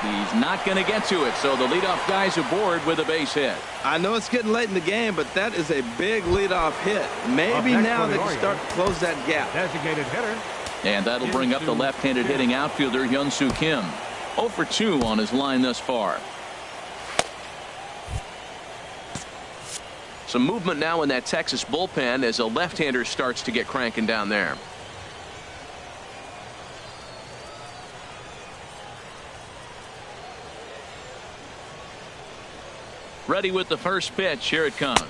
Speaker 1: He's not going to get to it, so the leadoff guy's aboard with a base hit.
Speaker 4: I know it's getting late in the game, but that is a big leadoff hit. Maybe now they can start to close that gap.
Speaker 2: Designated hitter.
Speaker 1: And that'll bring up the left-handed hitting outfielder Hyun-Soo Kim. 0 for 2 on his line thus far. Some movement now in that Texas bullpen as a left-hander starts to get cranking down there. Ready with the first pitch. Here it comes.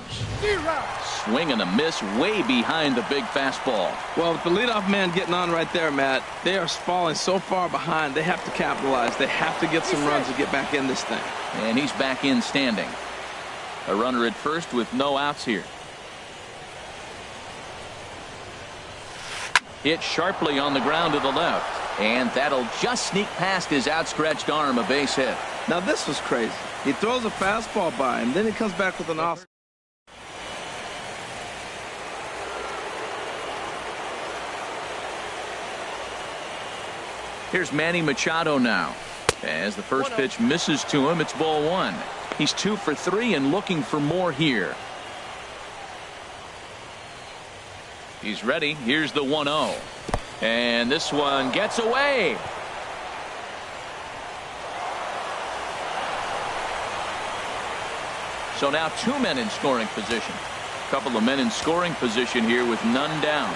Speaker 1: Swing and a miss way behind the big fastball.
Speaker 4: Well, with the leadoff man getting on right there, Matt, they are falling so far behind. They have to capitalize. They have to get some runs to get back in this thing.
Speaker 1: And he's back in standing. A runner at first with no outs here. Hit sharply on the ground to the left. And that'll just sneak past his outstretched arm, a base hit.
Speaker 4: Now this was crazy. He throws a fastball by him, then he comes back with an off.
Speaker 1: Here's Manny Machado now. As the first pitch misses to him, it's ball 1. He's 2 for 3 and looking for more here. He's ready. Here's the 1-0. And this one gets away. So now 2 men in scoring position. A couple of men in scoring position here with none down.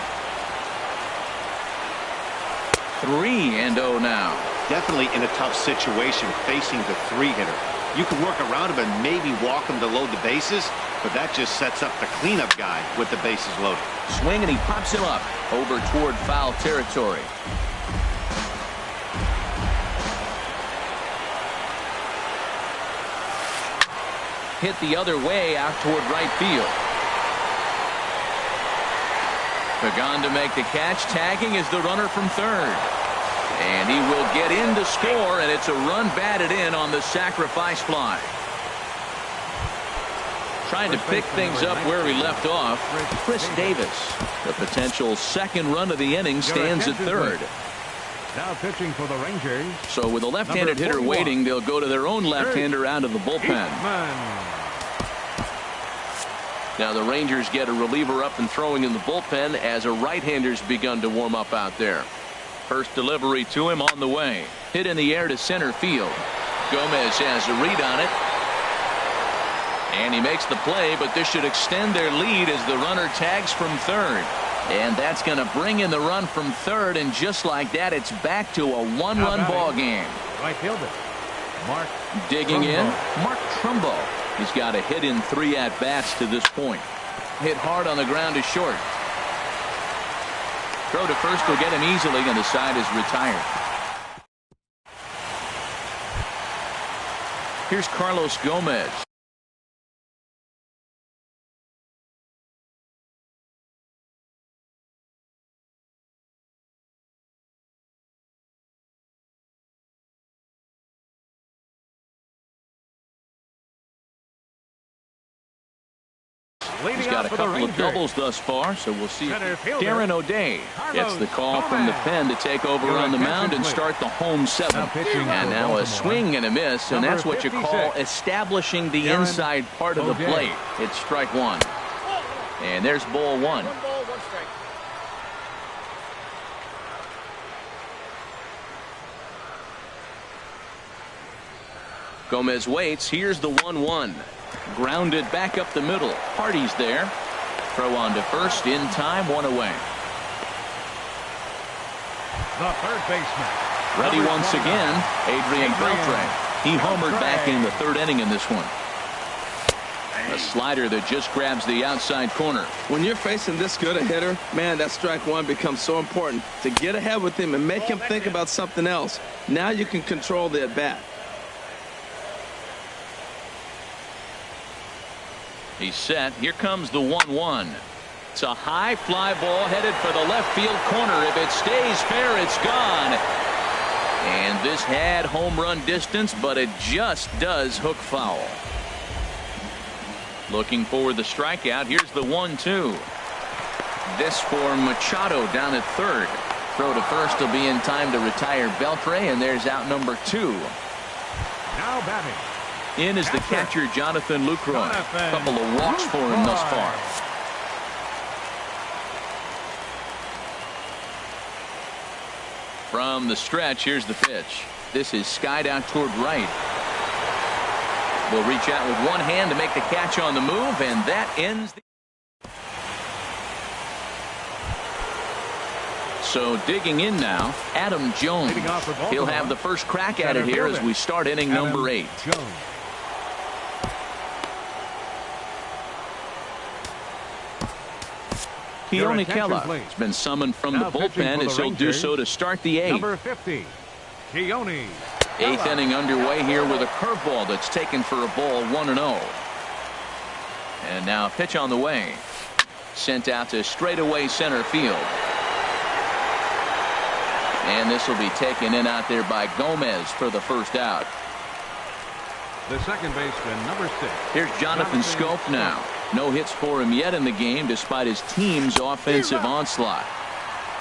Speaker 1: 3-0 now.
Speaker 3: Definitely in a tough situation facing the 3-hitter. You can work around him and maybe walk him to load the bases, but that just sets up the cleanup guy with the bases loaded.
Speaker 1: Swing and he pops him up over toward foul territory. Hit the other way out toward right field. Pagan to make the catch. Tagging is the runner from third. And he will get in to score, and it's a run batted in on the sacrifice fly. Trying to pick things up where he left off. Chris Davis. The potential second run of the inning stands at third.
Speaker 2: Now pitching for the Rangers.
Speaker 1: So with a left-handed hitter waiting, they'll go to their own left-hander out of the bullpen. Now the Rangers get a reliever up and throwing in the bullpen as a right-hander's begun to warm up out there. First delivery to him on the way. Hit in the air to center field. Gomez has a read on it. And he makes the play, but this should extend their lead as the runner tags from third. And that's going to bring in the run from third, and just like that, it's back to a one-run ball game.
Speaker 2: Right fielder, Mark
Speaker 1: digging
Speaker 2: Trumbo.
Speaker 1: in, Mark Trumbo. He's got a hit in 3 at-bats to this point. Hit hard on the ground to short. Throw to first will get him easily, and the side is retired. Here's Carlos Gomez. He's got a couple of doubles thus far, so we'll see. Darren O'Day gets the call from the pen to take over on the mound and start the home 7th. And now a swing and a miss, and that's what you call establishing the inside part of the plate. It's strike 1. And there's ball 1.
Speaker 5: 1 ball, 1 strike.
Speaker 1: Gomez waits. Here's the 1-1. Grounded back up the middle. Hardy's there. Throw on to first in time. One away.
Speaker 2: The third baseman.
Speaker 1: Ready once again. Adrian Beltre. He homered back in the third inning in this one. A slider that just grabs the outside corner.
Speaker 4: When you're facing this good a hitter, man, that strike one becomes so important to get ahead with him and make him think about something else. Now you can control the at bat.
Speaker 1: He's set. Here comes the 1-1. It's a high fly ball headed for the left field corner. If it stays fair, it's gone. And this had home run distance, but it just does hook foul. Looking for the strikeout. Here's the 1-2. This for Machado down at third. Throw to first will be in time to retire Beltre, and there's out number 2.
Speaker 2: Now batting.
Speaker 1: In is the catcher, Jonathan Lucroy. A couple of walks for him thus far. From the stretch, here's the pitch. This is skied out toward right. Will reach out with one hand to make the catch on the move, and that ends the. So digging in now, Adam Jones. He'll have the first crack at it here as we start inning number 8. Keone Kela has been summoned from the bullpen as he'll do so to start the 8th.
Speaker 2: Number 50, Keone.
Speaker 1: 8th inning underway here with a curveball that's taken for a ball, 1-0. And now a pitch on the way. Sent out to straightaway center field. And this will be taken in out there by Gomez for the first out.
Speaker 2: The second baseman, number 6.
Speaker 1: Here's Jonathan Scope now. No hits for him yet in the game despite his team's offensive onslaught.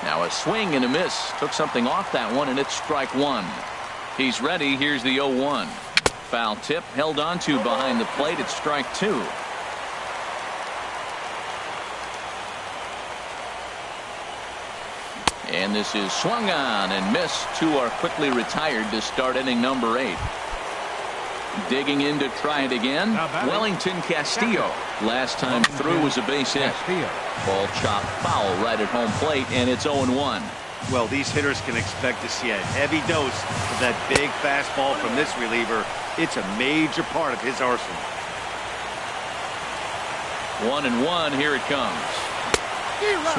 Speaker 1: Now a swing and a miss. Took something off that one, and it's strike 1. He's ready. Here's the 0-1. Foul tip held on to behind the plate. It's strike 2. And this is swung on and missed. 2 are quickly retired to start inning number 8. Digging in to try it again, Wellington Castillo. Last time through was a base hit. Ball chopped foul right at home plate, and it's 0-1.
Speaker 3: Well, these hitters can expect to see a heavy dose of that big fastball from this reliever. It's a major part of his arsenal.
Speaker 1: 1-1. Here it comes.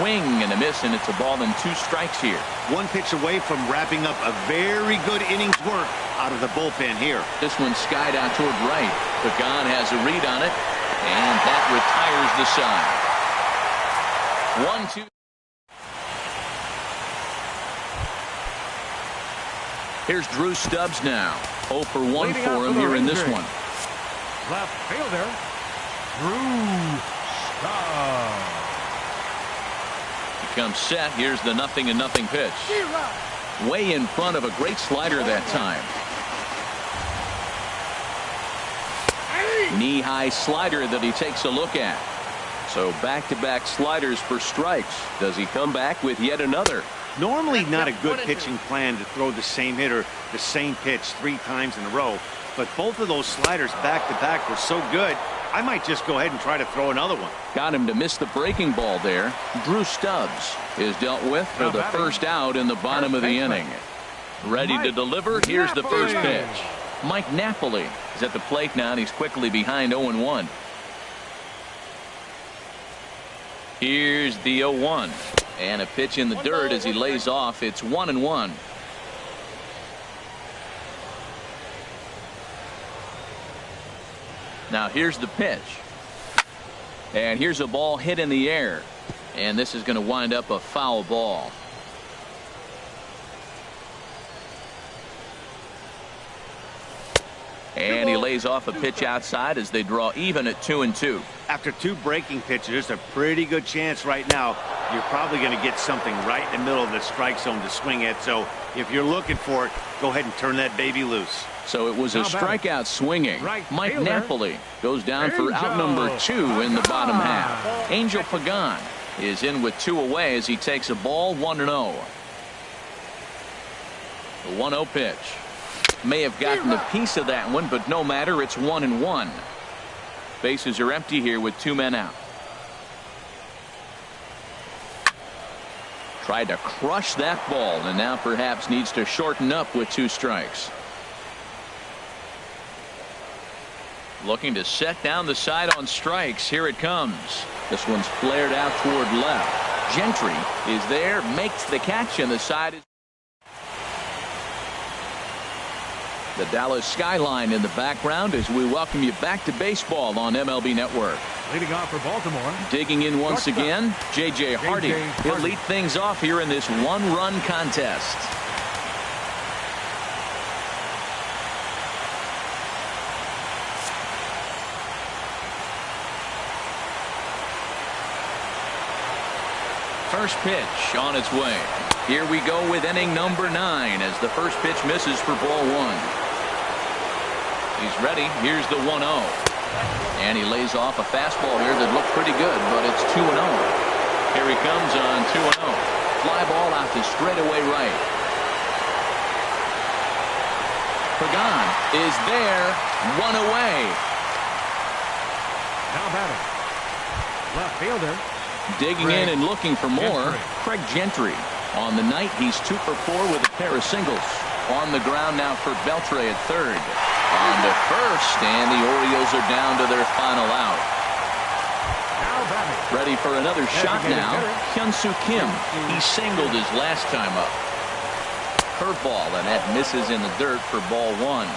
Speaker 1: Swing and a miss, and it's a ball and 2 strikes here.
Speaker 3: 1 pitch away from wrapping up a very good innings work out of the bullpen here.
Speaker 1: This one skied out toward right. Pagan has a read on it, and that retires the side. 1-2. Here's Drew Stubbs now. 0 for 1 for him here in this one.
Speaker 2: Left fielder, Drew Stubbs.
Speaker 1: He comes set. Here's the 0-0 pitch. Way in front of a great slider that time. Knee-high slider that he takes a look at. So back-to-back sliders for strikes. Does he come back with yet another?
Speaker 3: Normally not a good pitching plan to throw the same hitter the same pitch 3 times in a row, but both of those sliders back-to-back were so good, I might just go ahead and try to throw another one.
Speaker 1: Got him to miss the breaking ball there. Drew Stubbs is dealt with for the first out in the bottom of the inning. Ready to deliver. Here's the first pitch. Mike Napoli is at the plate now, and he's quickly behind 0-1. Here's the 0-1. And a pitch in the dirt as he lays off. It's 1-1. Now here's the pitch. And here's a ball hit in the air. And this is going to wind up a foul ball. And he lays off a pitch outside as they draw even at 2-2.
Speaker 3: After 2 breaking pitches, there's a pretty good chance right now you're probably going to get something right in the middle of the strike zone to swing at. So if you're looking for it, go ahead and turn that baby loose.
Speaker 1: So it was a strikeout swinging. Mike Napoli goes down for out number 2 in the bottom half. Angel Pagan is in with 2 away as he takes a ball. 1-0. The 1-0 pitch. may have gotten a piece of that one, but no matter, it's 1-1. Bases are empty here with 2 men out. Tried to crush that ball and now perhaps needs to shorten up with 2 strikes. Looking to set down the side on strikes. Here it comes. This one's flared out toward left. Gentry is there, makes the catch, and the side is. The Dallas skyline in the background as we welcome you back to baseball on MLB Network.
Speaker 2: Leading off for Baltimore.
Speaker 1: Digging in once again, J.J. Hardy. He'll lead things off here in this 1-run contest. First pitch on its way. Here we go with inning number 9 as the first pitch misses for ball 1. He's ready. Here's the 1-0. And he lays off a fastball here that looked pretty good, but it's 2-0. Here he comes on 2-0. Fly ball out to straightaway right. Pagan is there. 1 away.
Speaker 2: Now batting. Left fielder.
Speaker 1: Digging in and looking for more. Craig Gentry. On the night, he's 2 for 4 with a pair of singles. On the ground now for Beltre at third. On to first, and the Orioles are down to their final out. Ready for another shot now. Hyun-Soo Kim. He singled his last time up. Curveball, and that misses in the dirt for ball 1.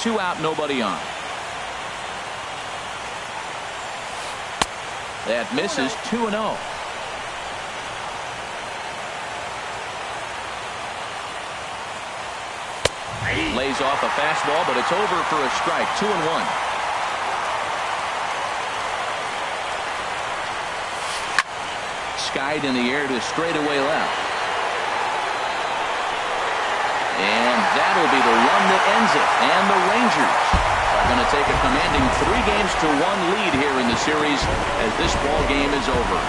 Speaker 1: 2 out, nobody on. That misses. 2-0. Lays off a fastball, but it's over for a strike. 2-1. Skied in the air to straightaway left. And that'll be the run that ends it. And the Rangers are going to take a commanding 3-1 lead here in the series as this ball game is over.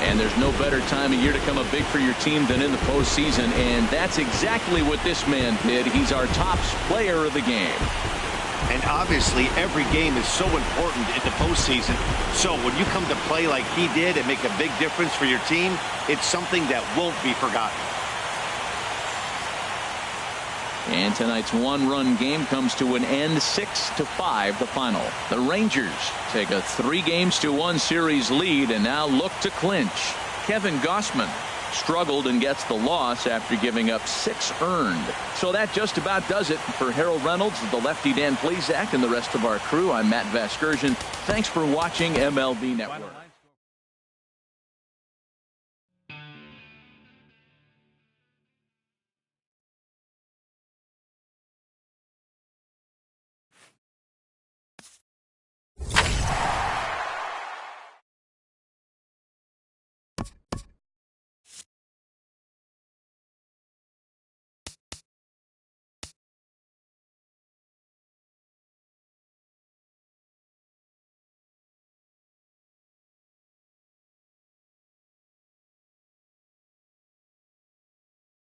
Speaker 1: And there's no better time of year to come up big for your team than in the postseason, and that's exactly what this man did. He's our top player of the game.
Speaker 3: And obviously, every game is so important in the postseason. So when you come to play like he did and make a big difference for your team, it's something that won't be forgotten.
Speaker 1: And tonight's 1-run game comes to an end, 6-5 the final. The Rangers take a 3-1 series lead and now look to clinch. Kevin Gausman struggled and gets the loss after giving up 6 earned. So that just about does it for Harold Reynolds, the lefty Dan Plesac, and the rest of our crew. I'm Matt Vasgersian. Thanks for watching MLB Network.